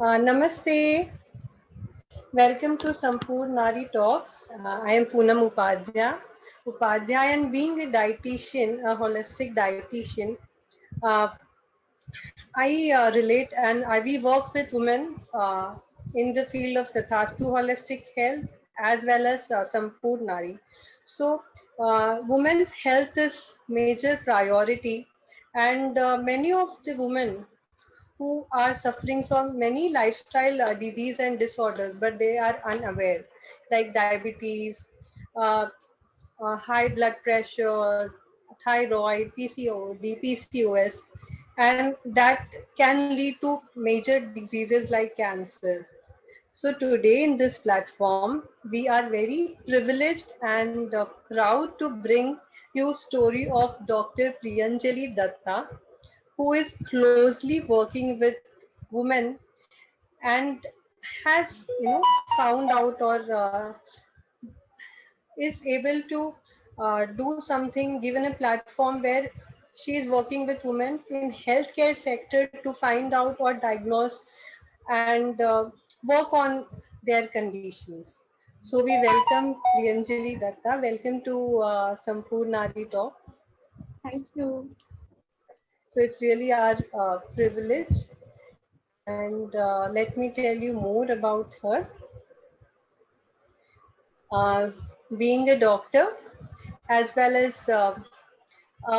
Namaste. Welcome to Naari Talks. I am Poonam Upadhyay, and being a dietitian, a holistic dietitian, uh, I relate and we work with women in the field of Tathastu holistic health as well as Nari. So, women's health is major priority, and many of the women who are suffering from many lifestyle disease and disorders, but they are unaware, like diabetes, uh, high blood pressure, thyroid, PCOD, PCOS, and that can lead to major diseases like cancer. So today in this platform, we are very privileged and proud to bring you story of Dr. Priyanjali Dutta, who is closely working with women and has found out or is able to do something, given a platform where she is working with women in healthcare sector to find out or diagnose and work on their conditions. So we welcome Priyanjali Datta. Welcome to Sampoorna Talk. Thank you. So it's really our privilege, and let me tell you more about her. uh, Being a doctor as well as a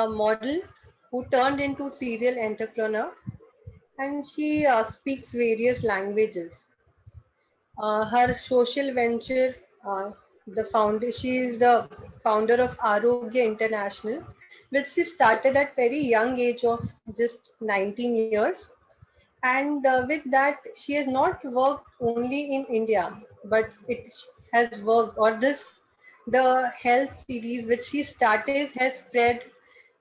model who turned into serial entrepreneur, and she speaks various languages. Her social venture, she is the founder of Arogya International, which she started at very young age of just 19 years. And with that, she has not worked only in India, but it has worked, or this, the health series which she started has spread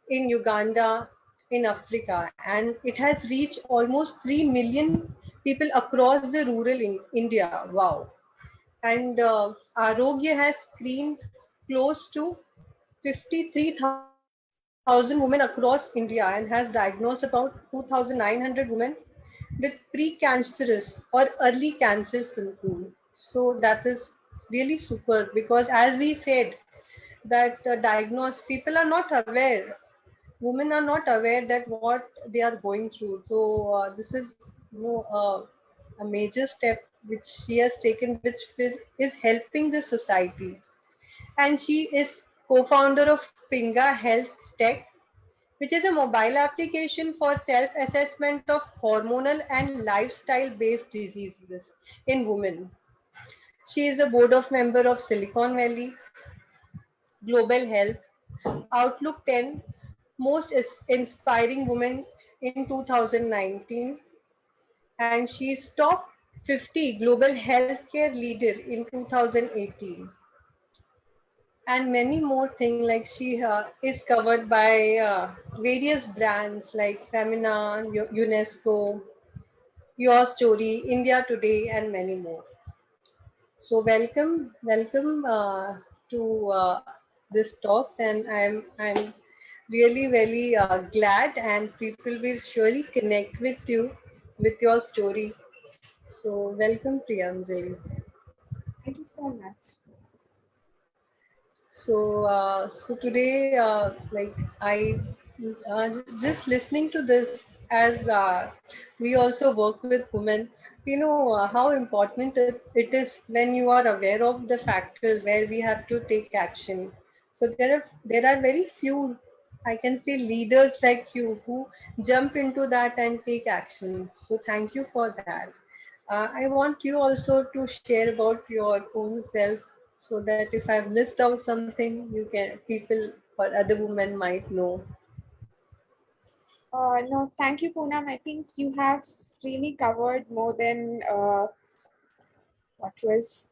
in Uganda, in Africa, and it has reached almost 3 million people across the rural India. Wow. And Arogya has screened close to 53,000 women across India and has diagnosed about 2,900 women with precancerous or early cancer symptoms. So that is really super, because as we said that diagnose people are not aware, women are not aware that what they are going through. So this is a major step which she has taken, which is helping the society. And she is co-founder of Pinga Health Tech, which is a mobile application for self-assessment of hormonal and lifestyle-based diseases in women. She is a board of member of Silicon Valley Global Health, Outlook 10, most inspiring women in 2019, and she is top 50 global healthcare leader in 2018. And many more things, like she is covered by various brands like Femina, UNESCO, Your Story, India Today, and many more. So welcome to this talks, and I'm really very glad, and people will surely connect with you with your story. So welcome, Priyanjali. Thank you so much. So today, just listening to this, as we also work with women, how important it is when you are aware of the factors where we have to take action. So there are very few, I can say, leaders like you who jump into that and take action. So thank you for that. I want you also to share about your own self, so that if I've missed out something, you can, people or other women might know. No, thank you, Poonam. I think you have really covered more than what was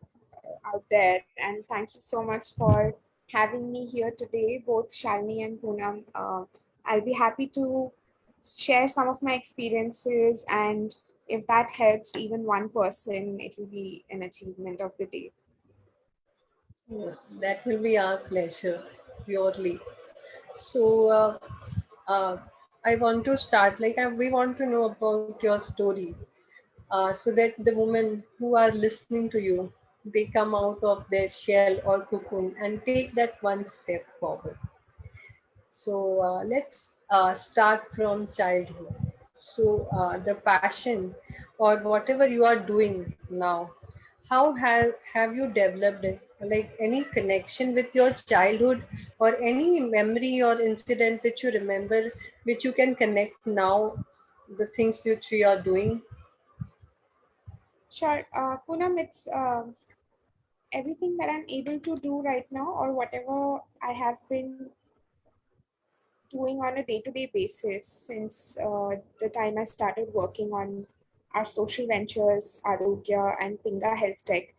out there. And thank you so much for having me here today, both Shalini and Poonam. I'll be happy to share some of my experiences, and if that helps even one person, it will be an achievement of the day. Yeah, that will be our pleasure, purely. So uh, I want to start. We want to know about your story. so that the women who are listening to you, they come out of their shell or cocoon and take that one step forward. So let's start from childhood. So the passion or whatever you are doing now, how has have you developed it? Like any connection with your childhood or any memory or incident which you remember, which you can connect now, the things which we are doing? Sure. Poonam, it's everything that I'm able to do right now, or whatever I have been doing on a day-to-day basis since the time I started working on our social ventures, Arogya and Pinga Health Tech.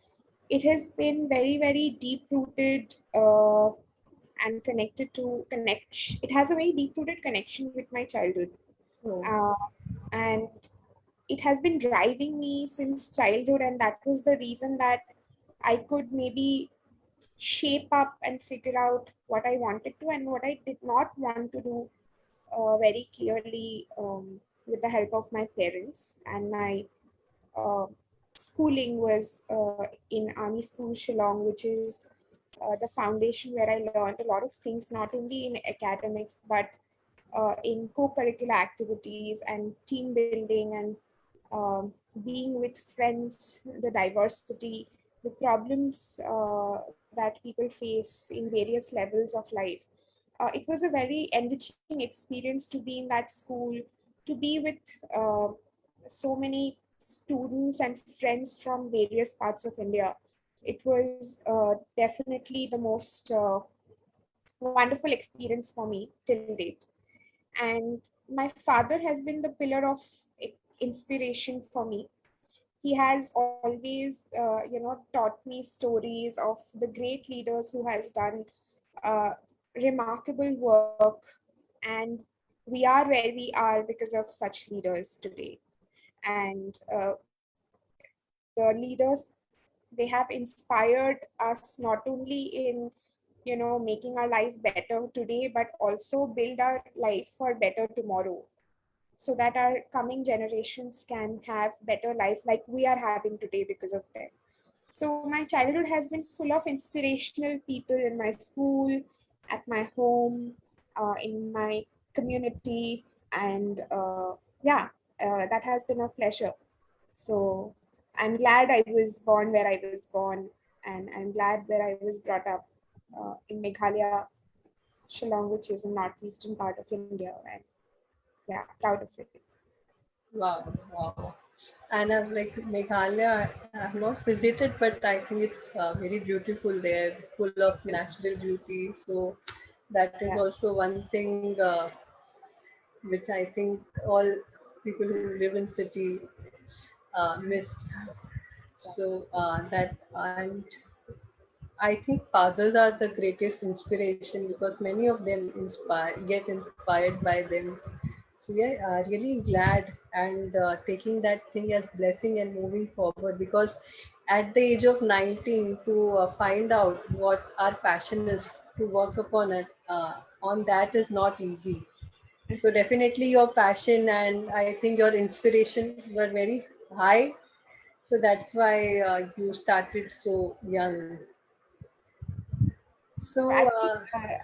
It has been very, very deep-rooted and connected to connection. It has a very deep-rooted connection with my childhood. Oh, Uh, and it has been driving me since childhood, and that was the reason that I could maybe shape up and figure out what I wanted to and what I did not want to do very clearly, with the help of my parents. And my uh, schooling was in Army School Shillong, which is the foundation where I learned a lot of things, not only in academics, but in co-curricular activities and team building and being with friends, the diversity, the problems that people face in various levels of life. It was a very enriching experience to be in that school, to be with uh, so many students and friends from various parts of India. It was definitely the most wonderful experience for me till date. And my father has been the pillar of inspiration for me. He has always taught me stories of the great leaders who has done uh, remarkable work, and we are where we are because of such leaders today. And the leaders, they have inspired us not only in making our life better today, but also build our life for better tomorrow, so that our coming generations can have better life like we are having today because of them. So my childhood has been full of inspirational people in my school, at my home, in my community, and that has been a pleasure. So I'm glad I was born where I was born, and I'm glad where I was brought up in Meghalaya, Shillong, which is in northeastern part of India, and yeah, proud of it. wow, wow. And I've like Meghalaya, I've not visited, but I think it's very beautiful there, full of natural beauty. So that is Yeah. also one thing which I think all people who live in city miss. So that and I think fathers are the greatest inspiration because many of them get inspired by them. So we are really glad and taking that thing as blessing and moving forward because at the age of 19 to find out what our passion is to work upon it on that is not easy. So definitely your passion and I think your inspiration were very high. So that's why you started so young. So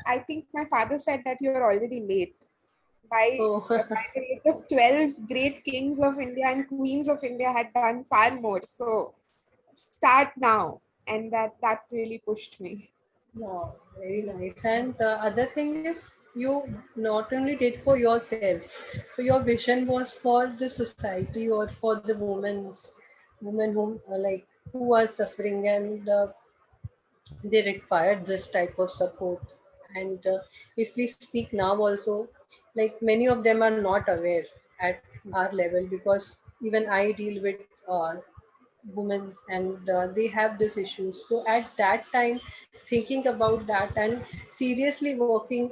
I think my father said that you're already late. By oh the age of 12, great kings of India and queens of India had done far more. So start now, and that really pushed me. wow, very nice. And the other thing is, you not only did for yourself, so your vision was for the society or for the women who like who are suffering and they required this type of support. And if we speak now also, like many of them are not aware at our level because even I deal with women and they have this issues. So at that time, thinking about that and seriously working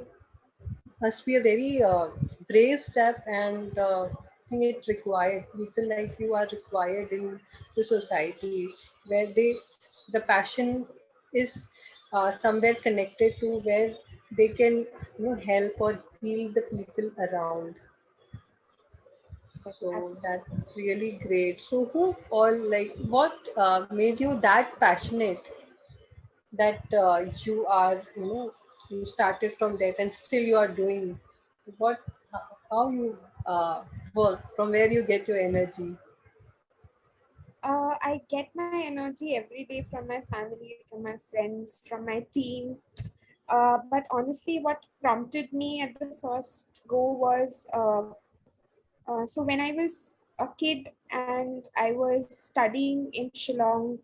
must be a very brave step and I think it required people like you are required in the society where the passion is somewhere connected to where they can help or heal the people around. Yes, So that's really great. So who all like what made you that passionate that you are, you started from that and still you are doing what, how you work, from where you get your energy. I get my energy every day from my family, from my friends, from my team. But honestly, what prompted me at the first go was so when I was a kid and I was studying in Shillong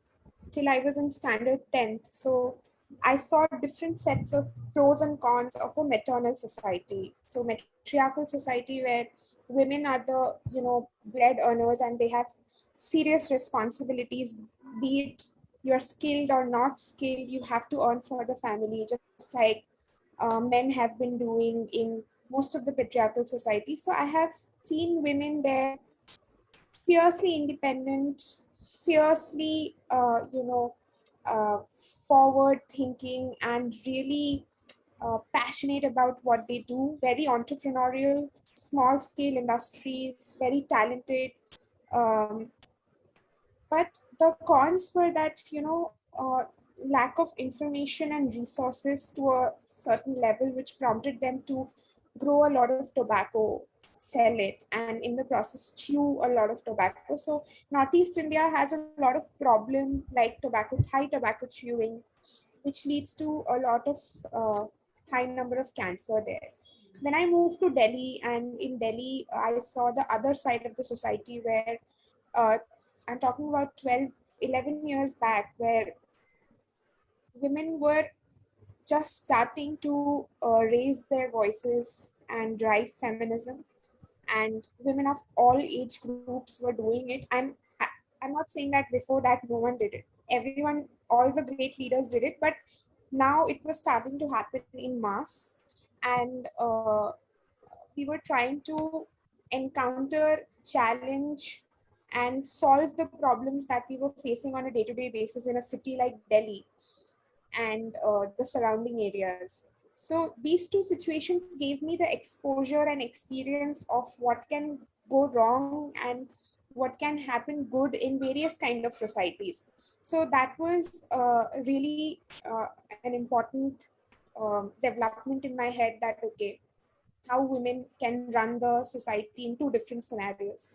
till I was in standard 10th. So I saw different sets of pros and cons of a maternal society. So matriarchal society where women are the, bread earners and they have serious responsibilities, be it you're skilled or not skilled, you have to earn for the family, just like men have been doing in most of the patriarchal societies. So I have seen women there fiercely independent, fiercely, uh, forward thinking, and really passionate about what they do, very entrepreneurial, small scale industries, very talented. Um, but the cons were that, lack of information and resources to a certain level, which prompted them to grow a lot of tobacco, sell it, and in the process chew a lot of tobacco. So Northeast India has a lot of problem like high tobacco chewing, which leads to a lot of uh, high number of cancer there. Then I moved to Delhi, and in Delhi, I saw the other side of the society where uh, I'm talking about 12, 11 years back, where women were just starting to raise their voices and drive feminism, and women of all age groups were doing it. I'm not saying that before that no one did it. Everyone, all the great leaders did it, but now it was starting to happen in mass, and we were trying to encounter, challenge, and solve the problems that we were facing on a day-to-day basis in a city like Delhi and the surrounding areas. So these two situations gave me the exposure and experience of what can go wrong and what can happen good in various kind of societies. So that was really an important development in my head, that okay, how women can run the society in two different scenarios.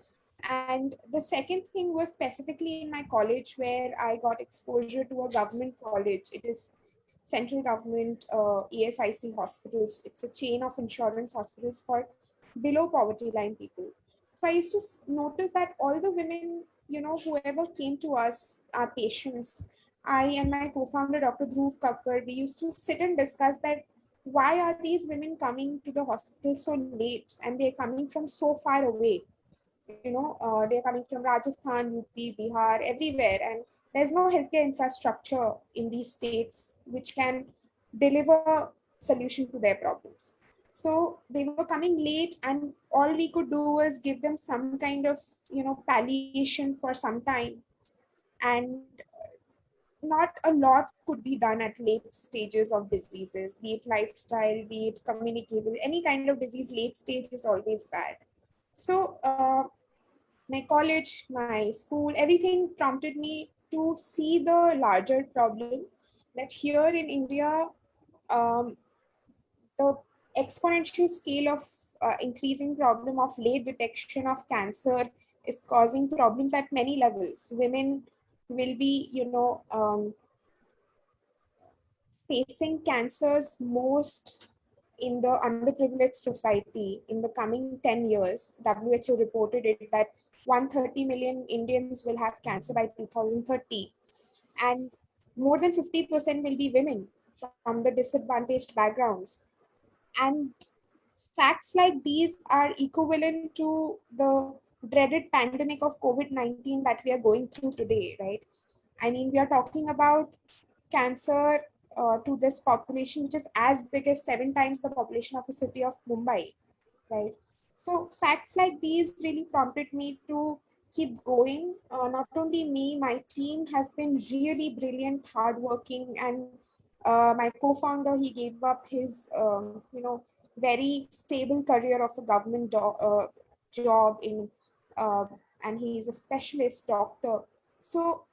And the second thing was specifically in my college, where I got exposure to a government college. It is central government ESIC hospitals. It's a chain of insurance hospitals for below poverty line people. So I used to notice that all the women, whoever came to us, our patients, I and my co-founder, Dr. Dhruv Kakkar, we used to sit and discuss that why are these women coming to the hospital so late, and they're coming from so far away. They're coming from Rajasthan, UP, Bihar, everywhere, and there's no healthcare infrastructure in these states which can deliver solution to their problems. So they were coming late, and all we could do was give them some kind of palliation for some time, and not a lot could be done at late stages of diseases, be it lifestyle, be it communicable, any kind of disease. Late stage is always bad. So my college, my school, everything prompted me to see the larger problem, that here in India, um, the exponential scale of increasing problem of late detection of cancer is causing problems at many levels. Women will be, facing cancers most in the underprivileged society in the coming 10 years. WHO reported it that 130 million Indians will have cancer by 2030, and more than 50% will be women from the disadvantaged backgrounds. And facts like these are equivalent to the dreaded pandemic of COVID-19 that we are going through today, right? I mean, we are talking about cancer to this population, which is as big as 7 times the population of a city of Mumbai, right? So facts like these really prompted me to keep going. Not only me, my team has been really brilliant, hardworking, and my co-founder, he gave up his, very stable career of a government job in and he is a specialist doctor. So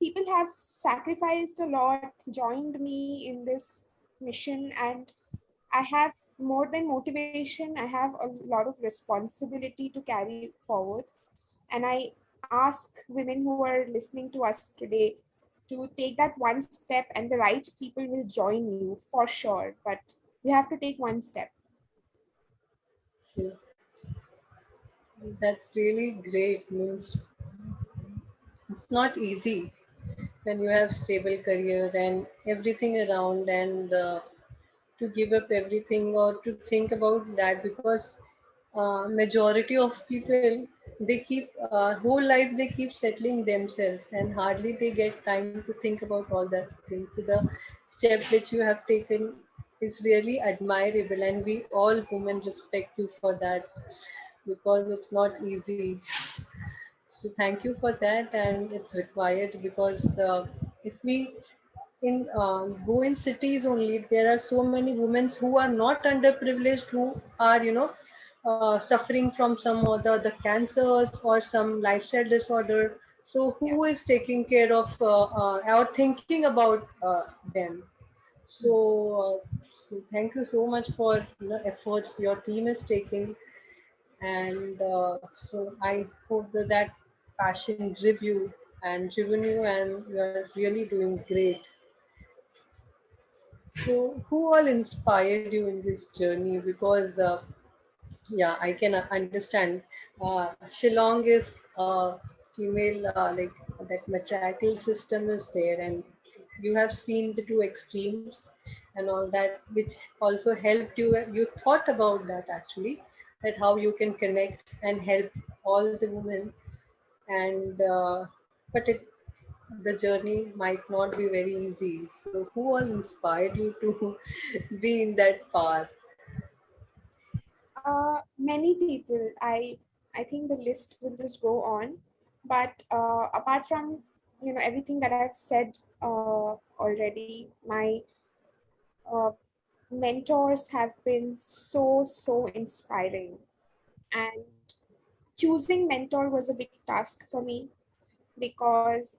people have sacrificed a lot, joined me in this mission, and I have more than motivation, I have a lot of responsibility to carry forward. And I ask women who are listening to us today to take that one step, and the right people will join you for sure. But you have to take one step. Yeah, that's really great. Means it's not easy when you have stable career and everything around, and to give up everything or to think about that, because majority of people, they keep whole life they keep settling themselves, and hardly they get time to think about all that thing. So the step which you have taken is really admirable, and we all women respect you for that, because it's not easy. So thank you for that, and it's required, because if we in go in cities only, there are so many women who are not underprivileged, who are, suffering from some of the cancers or some lifestyle disorder. So Yeah. who is taking care of or thinking about them? So thank you so much for efforts your team is taking, and so I hope that that passion drive you and driven you, and you are really doing great. So, who all inspired you in this journey? Because, yeah, I can understand. Shillong is female, like that matriarchal system is there, and you have seen the two extremes and all that, which also helped you. You thought about that actually, that how you can connect and help all the women, and but the journey might not be very easy. So, who all inspired you to be in that path? Many people. I think the list will just go on. But apart from everything that I've said already, my uh, mentors have been so inspiring. And choosing mentor was a big task for me, because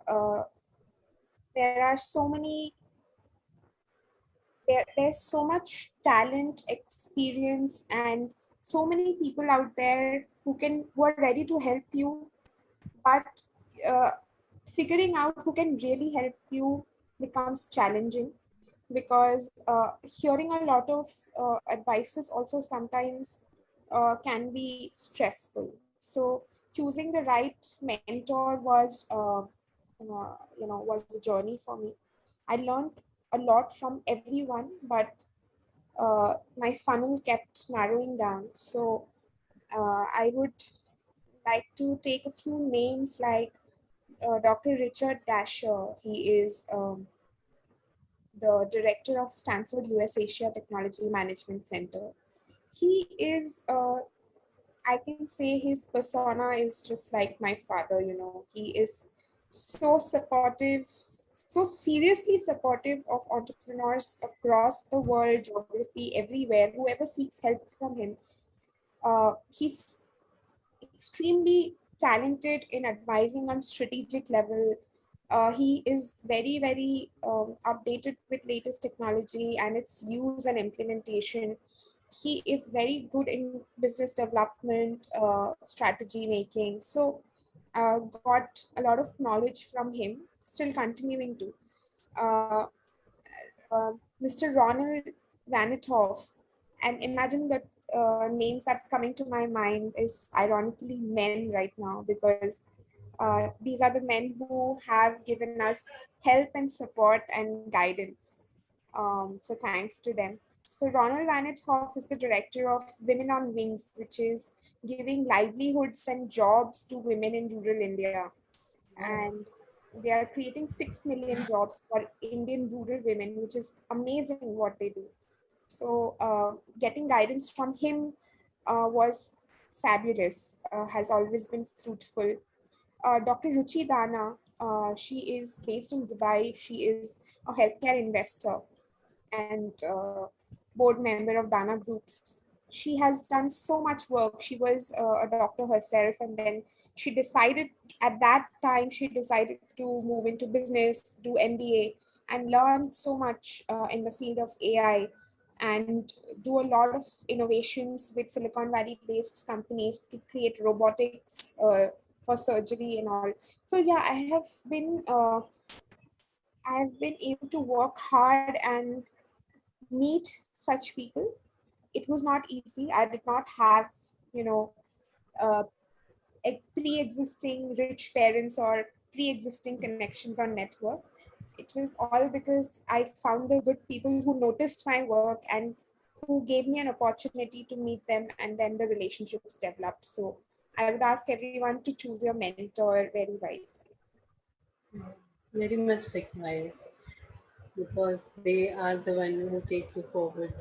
there are so many there's so much talent, experience, and so many people out there who are ready to help you. But uh, figuring out who can really help you becomes challenging, because hearing a lot of advices also sometimes can be stressful. So choosing the right mentor was a journey for me. I learned a lot from everyone, but my funnel kept narrowing down. So I would like to take a few names, like Dr. Richard Dasher. He is the director of Stanford US Asia Technology Management Center. He is, I can say his persona is just like my father, He is so supportive, so seriously supportive of entrepreneurs across the world, geography, everywhere, whoever seeks help from him. He's extremely talented in advising on strategic level. He is very updated with latest technology and its use and implementation. He is very good in business development, strategy making. So got a lot of knowledge from him, still continuing to. Uh, Mr. Ronald Vanethoff, and imagine the names that's coming to my mind is ironically men right now, because these are the men who have given us help and support and guidance. So thanks to them. So Ronald Vanethoff is the director of Women on Wings, which is giving livelihoods and jobs to women in rural India. And they are creating 6 million jobs for Indian rural women, which is amazing what they do. So getting guidance from him was fabulous, has always been fruitful. Dr. Ruchi Dana, she is based in Dubai. She is a healthcare investor and board member of Dana Groups. she has done so much work. She was a doctor herself, and then she decided, at that time she decided to move into business, do MBA, and learn so much in the field of AI, and do a lot of innovations with Silicon Valley based companies to create robotics for surgery and all. So yeah, I have been able to work hard and meet such people. It was not easy. I did not have, you know, uh, pre-existing rich parents or pre-existing connections on network. It was all because I found the good people who noticed my work and who gave me an opportunity to meet them, and then the relationships developed. So I would ask everyone to choose your mentor very wisely. Very much required because they are the one who take you forward.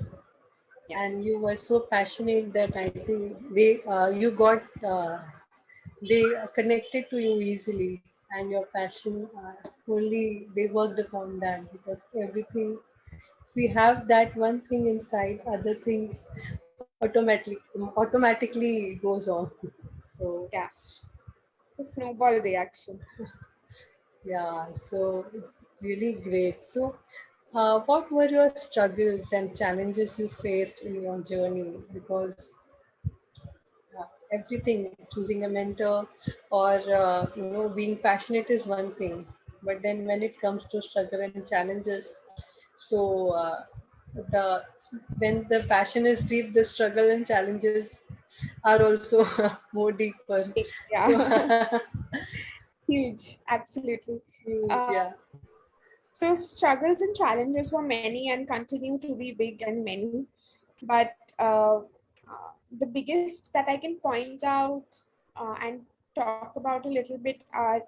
Yeah. And you were so passionate that I think you got they connected to you easily, and your passion only they worked upon that because everything we have that one thing inside, other things automatically goes on. So Yeah. The snowball reaction. yeah, so it's really great. So, what were your struggles and challenges you faced in your journey? Because everything, choosing a mentor or being passionate is one thing, but then when it comes to struggle and challenges, so the when the passion is deep, the struggle and challenges are also more deeper. So Yeah. Huge. Absolutely. huge, Uh, yeah. so struggles and challenges were many and continue to be big and many. But the biggest that I can point out and talk about a little bit are,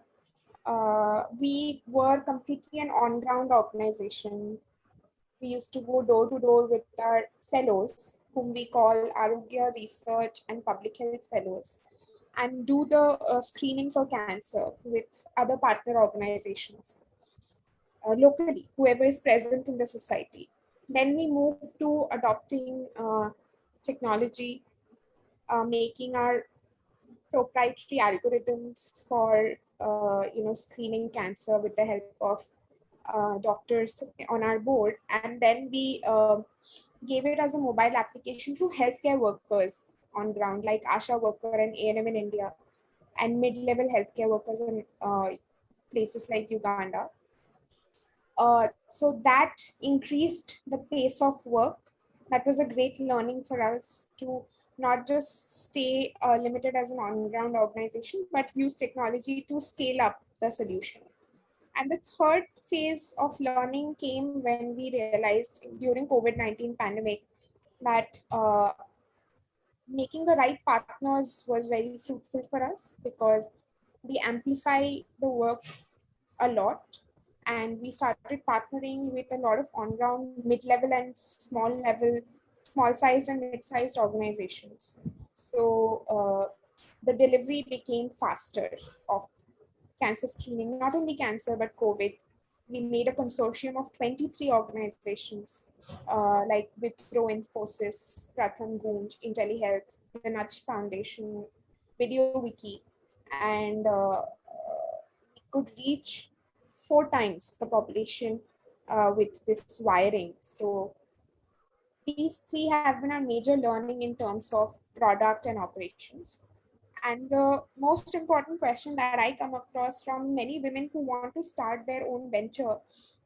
we were completely an on ground organization. We used to go door to door with our fellows, whom we call Arogya Research and Public Health Fellows, and do the screening for cancer with other partner organizations locally, whoever is present in the society. Then we move to adopting technology, making our proprietary algorithms for screening cancer with the help of doctors on our board, and then we gave it as a mobile application to healthcare workers on ground, like ASHA worker and ANM in India, and mid-level healthcare workers in places like Uganda. So that increased the pace of work. That was a great learning for us to not just stay limited as an on-ground organization, but use technology to scale up the solution. And the third phase of learning came when we realized during COVID-19 pandemic that making the right partners was very fruitful for us, because we amplify the work a lot, and we started partnering with a lot of on-ground mid-level and small-sized and mid-sized organizations. So the delivery became faster of cancer screening, not only cancer but COVID. We made a consortium of 23 organizations like Wipro, Infosys, Pratham Gunj, IntelliHealth, the Nudge Foundation, VideoWiki, and we could reach 4 times the population with this wiring. So these three have been our major learning in terms of product and operations. And the most important question that I come across from many women who want to start their own venture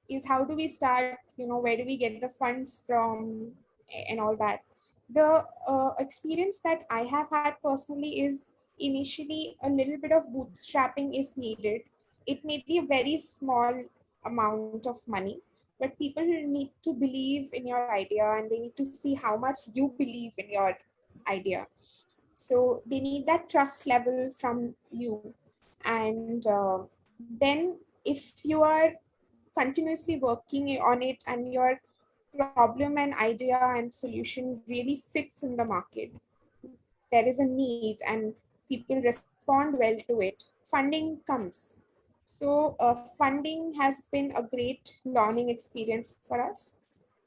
is, how do we start? Where do we get the funds from, and all that. The experience that I have had personally is, initially a little bit of bootstrapping is needed. It may be a very small amount of money, but people need to believe in your idea, and they need to see how much you believe in your idea. So they need that trust level from you. And then if you are continuously working on it, and your problem and idea and solution really fits in the market, there is a need and people respond well to it, funding comes. So funding has been a great learning experience for us.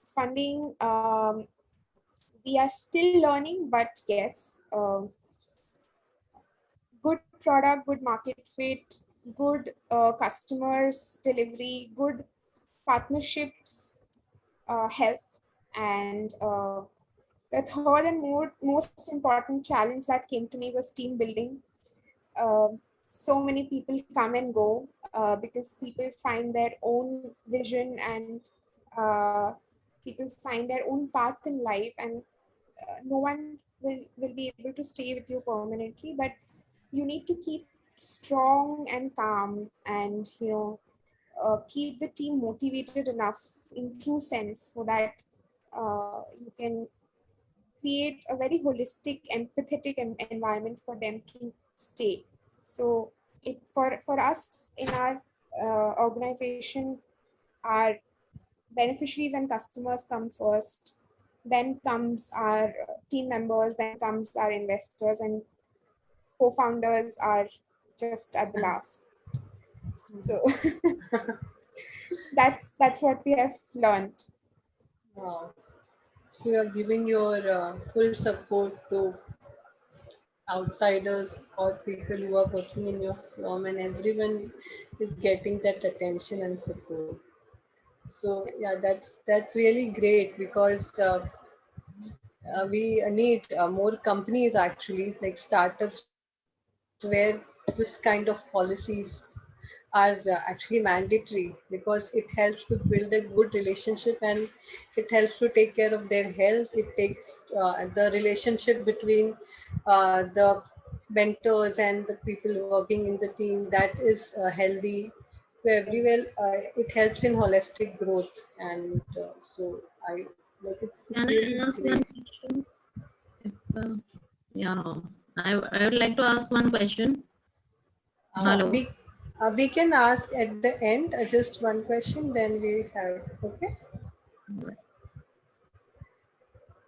Funding we are still learning, but yes, good product, good market fit, good customers delivery, good partnerships help. And the third and most important challenge that came to me was team building. uh, so many people come and go because people find their own vision, and uh, people find their own path in life, and no one will be able to stay with you permanently. But you need to keep strong and calm, and keep the team motivated enough in true sense, so that you can create a very holistic, empathetic environment for them to stay. So for us in our organization, our beneficiaries and customers come first, then comes our team members, then comes our investors, and co-founders are just at the last. So that's what we have learned. Wow. So you are giving your full support to outsiders or people who are working in your firm, and everyone is getting that attention and support. So yeah, that's really great because we need more companies actually, like startups, where this kind of policies are actually mandatory, because it helps to build a good relationship, and it helps to take care of their health. It takes the relationship between the mentors and the people working in the team, that is healthy. So everywhere it helps in holistic growth, and so I like it's Can I really ask one great. question? Uh, yeah, I would like to ask one question. Hello. We can ask at the end just one question, then we have, okay.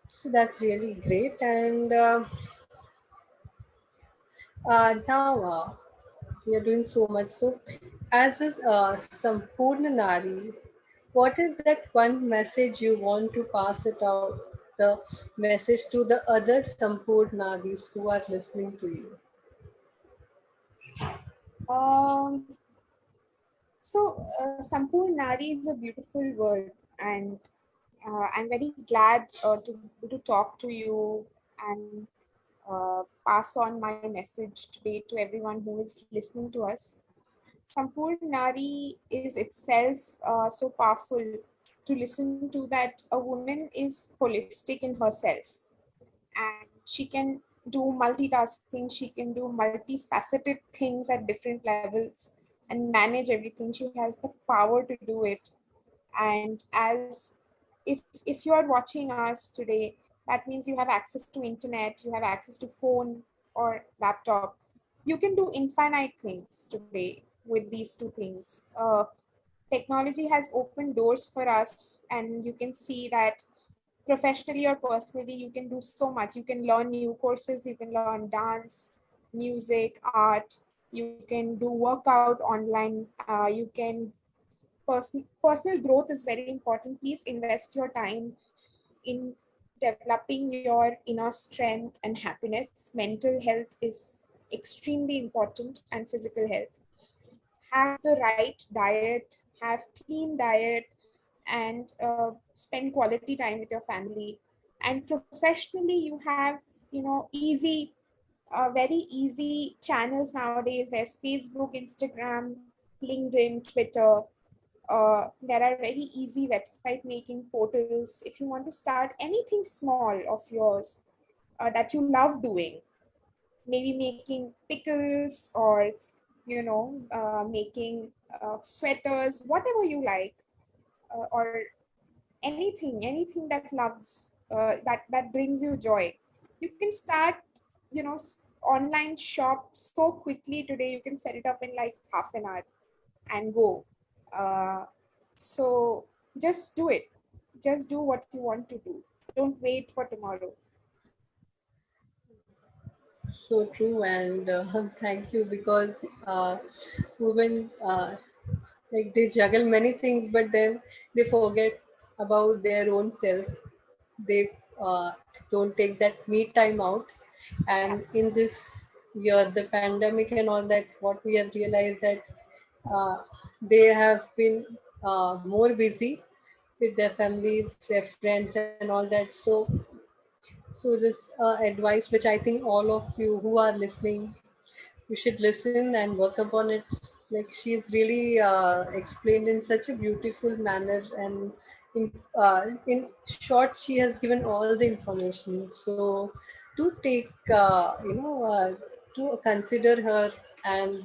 So that's really great. And now we are doing so much. So, as is Sampoorna Nari, what is that one message you want to pass it out? The message to the other Sampoornaris who are listening to you. um, Sampoor Nari is a beautiful word, and I'm very glad to talk to you and pass on my message today to everyone who is listening to us. Sampoor Nari is itself so powerful to listen to, that a woman is holistic in herself, and she can do multitasking, she can do multifaceted things at different levels and manage everything. She has the power to do it. And as if you are watching us today, that means you have access to internet, you have access to phone or laptop. You can do infinite things today with these two things. Technology has opened doors for us, and you can see that professionally or personally you can do so much. You can learn new courses, you can learn dance, music, art. You can do workout online. You can personal growth is very important. Please invest your time in developing your inner strength and happiness. Mental health is extremely important, and physical health. Have the right diet, have clean diet, and spend quality time with your family. And professionally, you have easy, very easy channels nowadays. There's Facebook, Instagram, LinkedIn, Twitter. There are very easy website making portals. If you want to start anything small of yours that you love doing, maybe making pickles, or making sweaters, whatever you like, or anything that loves that brings you joy. You can start online shop so quickly today. You can set it up in like half an hour and go. uh, so just do it. Just do what you want to do. Don't wait for tomorrow. So true, and thank you, because women like they juggle many things, but then they forget about their own self. They uh, don't take that me time out. Yeah. And in this year, the pandemic and all that, what we have realized that uh, they have been more busy with their family, their friends, and all that. So this advice, which I think all of you who are listening, you should listen and work upon it. Like she's really explained in such a beautiful manner, and in short, she has given all the information. So to take, to consider her and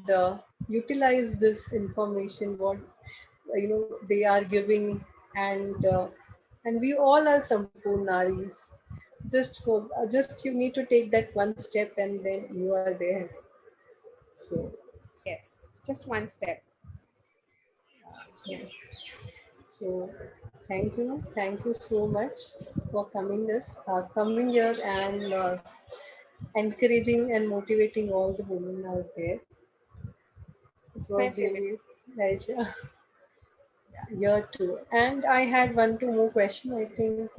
utilize this information. What they are giving, and we all are sampoornaris. Just you need to take that one step, and then you are there. So, Yes, just one step. yeah. So thank you so much for coming here and encouraging and motivating all the women out there. It It's my was privilege. really pleasure. Year two, and I had one two more question. I think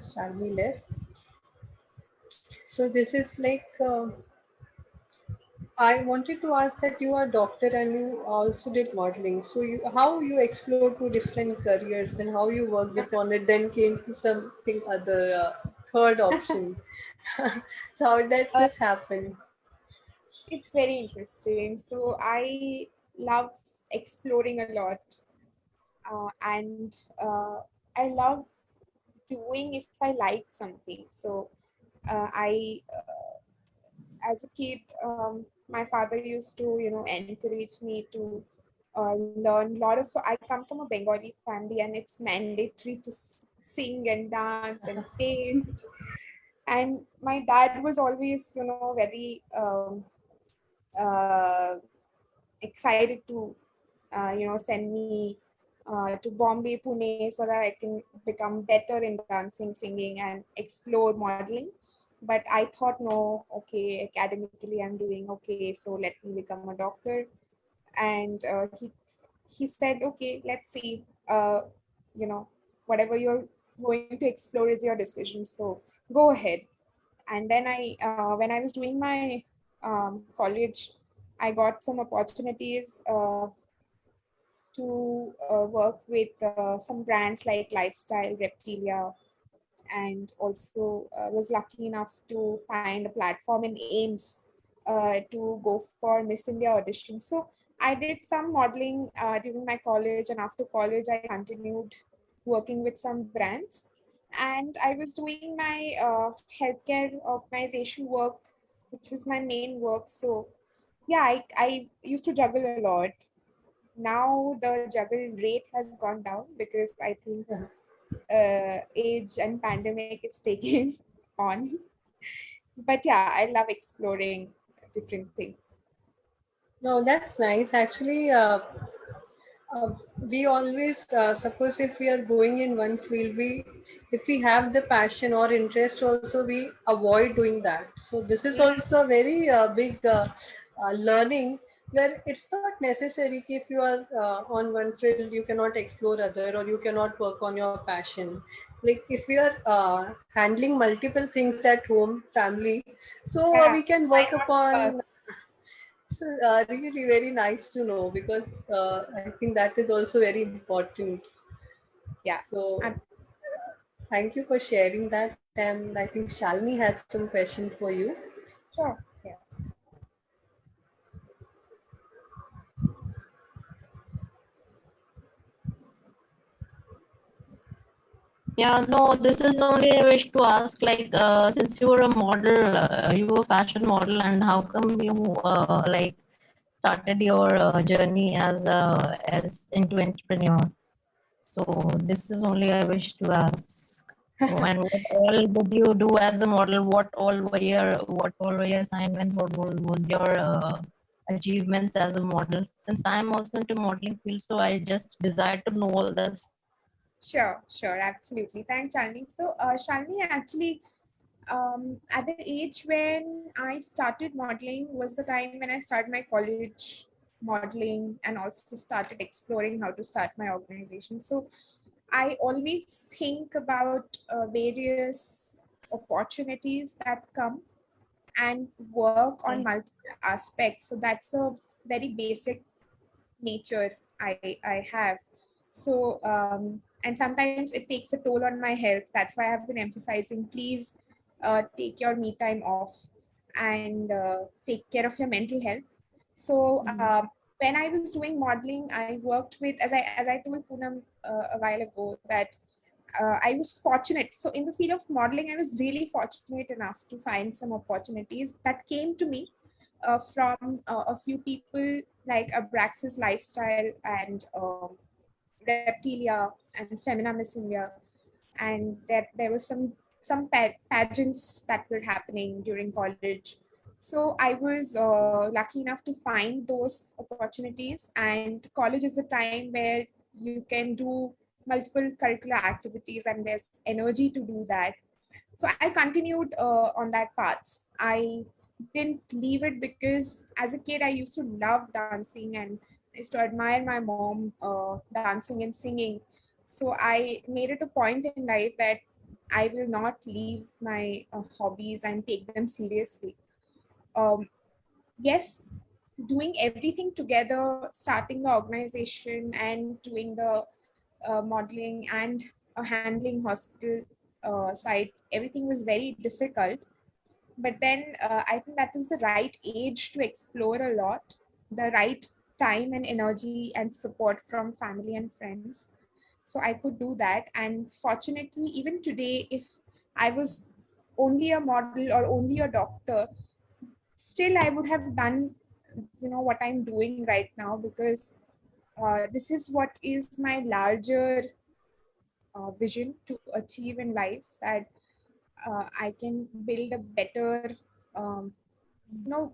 Shalini left. So this is like. I wanted to ask that you are a doctor and you also did modeling. So how you explored two different careers and how you worked upon it, then came to something other, third option. So how did that Uh, this happen? it's very interesting. So I love exploring a lot, and I love doing if I like something. So I, as a kid, my father used to, encourage me to learn a lot of. So I come from a Bengali family, and it's mandatory to sing and dance and paint. And my dad was always, very uh, excited to, send me to Bombay, Pune, so that I can become better in dancing, singing, and explore modeling. But I thought, no, okay, academically I'm doing okay, so let me become a doctor. And he said, okay, let's see, you know, whatever you're going to explore is your decision, so go ahead. And then when I was doing my college, I got some opportunities to work with some brands like Lifestyle, Reptilia, and also was lucky enough to find a platform in Ames to go for Miss India audition. So I did some modeling during my college, and after college, I continued working with some brands. And I was doing my healthcare organization work, which was my main work. So yeah, I used to juggle a lot. Now the juggle rate has gone down because I think age and pandemic is taking on. But yeah, I love exploring different things. No, that's nice. Actually, uh, we always suppose if we are going in one field, we if we have the passion or interest, also we avoid doing that. So this is Mm, also a very big learning, where it's not necessary if you are on one field you cannot explore other, or you cannot work on your passion. Like if we are handling multiple things at home, family, so yeah, we can why work not? upon. So, really very nice to know, because I think that is also very important. Yeah, So I'm thank you for sharing that. And I think Shalini had some question for you. sure. Yeah. Yeah, no, this is only I wish to ask, like, since you were a model, you were a fashion model, and how come you like started your journey as into entrepreneur? So this is only I wish to ask. Oh, and what all did you do as a model? What all were your assignments? Was your achievements as a model? Since I'm also into modeling field, so I just desire to know all this. Sure, sure, absolutely. Thanks, Shalini. So, Shalini, actually, at the age when I started modeling was the time when I started my college modeling and also started exploring how to start my organization. So I always think about various opportunities that come and work on Right. multiple aspects. So that's a very basic nature I have. So and sometimes it takes a toll on my health. That's why I've been emphasizing, please take your me time off and take care of your mental health. So when I was doing modeling, I worked with, as I told Poonam a while ago, that I was fortunate. So in the field of modeling, I was really fortunate enough to find some opportunities that came to me from a few people like Abraxas Lifestyle and Reptilia and Femina Miss India, and that there was some pageants that were happening during college. So I was lucky enough to find those opportunities, and college is a time where you can do multiple curricular activities and there's energy to do that. So I continued on that path. I didn't leave it because as a kid I used to love dancing, and I used to admire my mom dancing and singing. So I made it a point in life that I will not leave my hobbies and take them seriously. Um, yes, doing everything together, starting the organization and doing the modeling and handling hospital side, everything was very difficult. But then I think that was the right age to explore a lot, the right time and energy and support from family and friends. So I could do that. And fortunately, even today, if I was only a model or only a doctor, still I would have done, what I'm doing right now, because this is what is my larger vision to achieve in life, that I can build a better, um, you know,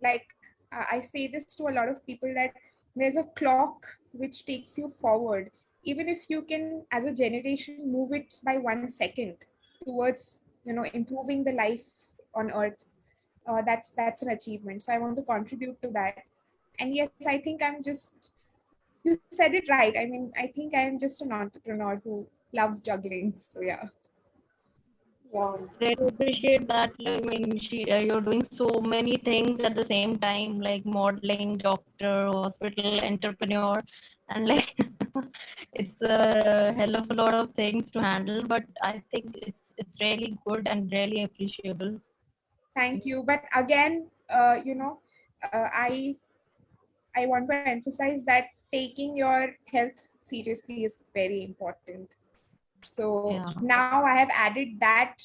like I say this to a lot of people, that there's a clock which takes you forward. Even if you can, as a generation, move it by 1 second towards, improving the life on Earth, that's an achievement. So I want to contribute to that. And yes, I think you said it right. I mean, I think I am just an entrepreneur who loves juggling. So yeah. Wow. Really appreciate that. I mean, you're doing so many things at the same time, like modeling, doctor, hospital, entrepreneur, and like it's a hell of a lot of things to handle. But I think it's really good and really appreciable. Thank you. But again, I want to emphasize that taking your health seriously is very important. So Yeah, now I have added that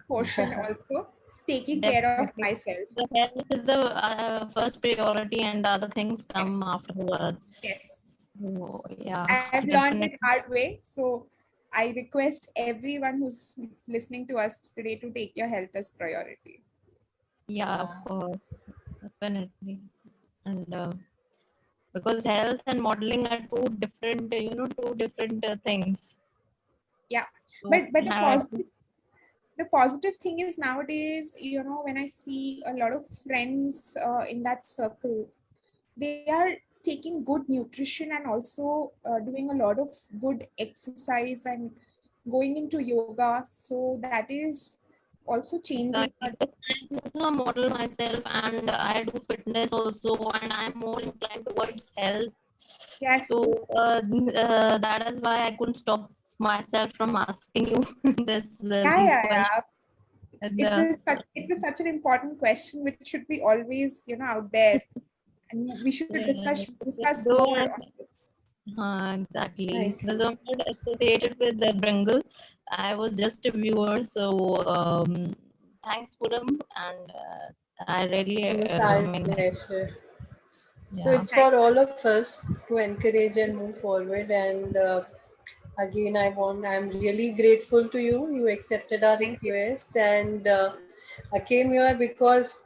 portion also, taking care of definitely. myself. The health is the first priority, and the other things come Yes, afterwards. yes. So yeah, I've learned it definitely. hard way. So I request everyone who's listening to us today to take your health as priority. Yeah, of course, definitely. And because health and modeling are two different, two different things. Yeah. So But we have the positive thing is nowadays, when I see a lot of friends in that circle, they are taking good nutrition and also doing a lot of good exercise and going into yoga. So that is also changing. exactly. Because I'm also a model myself, and I do fitness also, and I'm more inclined towards health. Yes. So that is why I couldn't stop myself from asking you this Yeah, these yeah, questions. yeah. And, It was such an important question which should be always, out there, and we should yeah, discuss though more I'm on this. exactly. Thank Though you. I'm not associated with the Bringle, I was just a viewer. So thanks, Puram, and I really, It was I our mean, pleasure. So yeah, it's for all of us to encourage and move forward. And again, I'm really grateful to you. You accepted our Thank you. request, and I came here because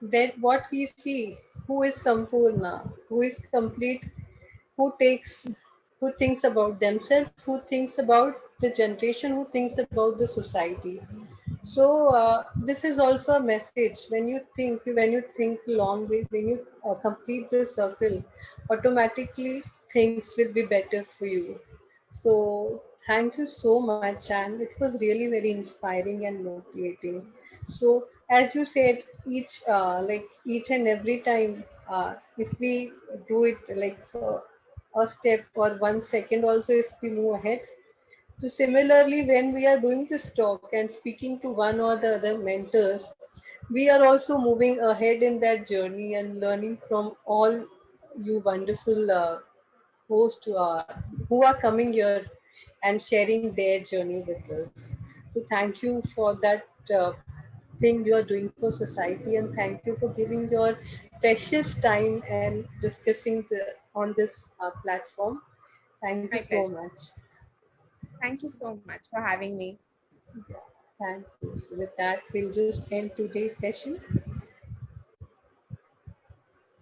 that what we see, who is Sampurna, who is complete, who takes, who thinks about themselves, who thinks about the generation, who thinks about the society. So this is also a message. When you think long way, when you complete this circle, automatically things will be better for you. So Thank you so much, and it was really very inspiring and motivating. So, as you said, each and every time, if we do it like for a step or 1 second, also if we move ahead. So, similarly, when we are doing this talk and speaking to one or the other mentors, we are also moving ahead in that journey and learning from all you wonderful hosts who are coming here and sharing their journey with us. So thank you for that thing you are doing for society, and thank you for giving your precious time and discussing on this platform. Thank you My so pleasure. much. Thank you so much for having me. Yeah, thank you. So with that, we'll just end today's session.